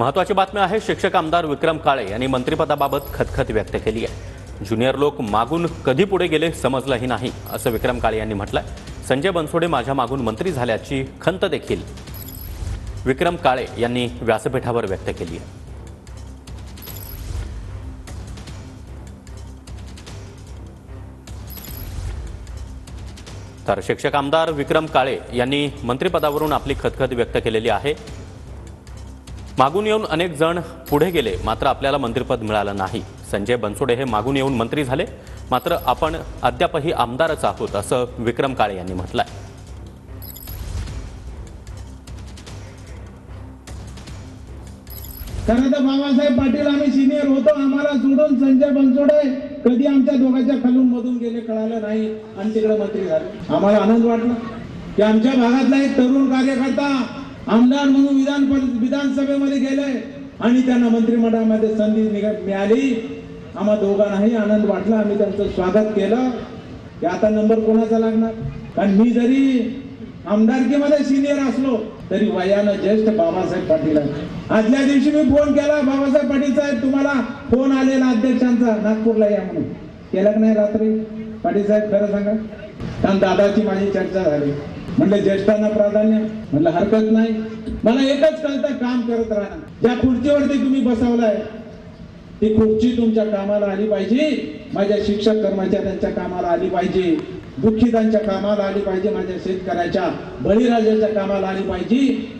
महत्त्वाची बातमी आहे। शिक्षक आमदार विक्रम काळे यांनी मंत्रिपदाबाबत खतखत व्यक्त केली आहे। ज्युनियर लोक मागून कधी पुढे गेले समजलंही नाही असं विक्रम काळे यांनी म्हटलंय। संजय बनसोडे माझ्या मागून मंत्री झाल्याची खंत देखील विक्रम काळे यांनी व्यासपीठावर व्यक्त केली आहे। तर शिक्षक आमदार विक्रम काळे यांनी मंत्रिपदावरून आपली खतखत व्यक्त केलेली आहे। मागून येऊन अनेक जण पुढे गेले, मात्र आपल्याला मंत्रिपद मिळालं नाही। संजय बनसोडे हे मागून येऊन मंत्री झाले, मात्र आपण अद्यापही आमदारच आहोत असं विक्रम काळे यांनी म्हटलंय। कारण तर बाबासाहेब पाटील आम्ही सिनियर होतो, आम्हाला सोडून संजय बनसोडे कधी आमच्या दोघांच्या खालून मधून गेले कळालं नाही आणि तिकडे मंत्री झाले। आम्हाला आनंद वाटला की आमच्या भागातला एक तरुण कार्यकर्ता आमदार म्हणून विधानसभेमध्ये गेले आणि त्यांना मंत्रिमंडळामध्ये संधी मिळाली। आम्हा दोघांनाही आनंद वाटला, आम्ही त्यांचं स्वागत केलं की आता नंबर कोणाचा लागणार। कारण मी जरी आमदारकीमध्ये सिनियर असलो तरी वयानं ज्येष्ठ बाबासाहेब पाटील आहे। आदल्या दिवशी मी फोन केला, बाबासाहेब पाटील साहेब तुम्हाला फोन आलेला अध्यक्षांचा नागपूरला या म्हणून, केला की नाही रात्री? पाटील साहेब खरं सांगा, कारण दादाची माझी चर्चा झाली। म्हणले ज्येष्ठांना प्राधान्य, म्हणलं हरकत नाही, मला एकच कळतं काम करत राहणार। ज्या खुर्चीवरती तुम्ही बसवलाय ती खुर्ची तुमच्या कामाला आली पाहिजे, माझ्या शिक्षक कर्मचाऱ्यांच्या कामाला आली पाहिजे, दुःखितांच्या कामाला आली पाहिजे, माझ्या शेतकऱ्याच्या बळीराजाच्या कामाला आली पाहिजे।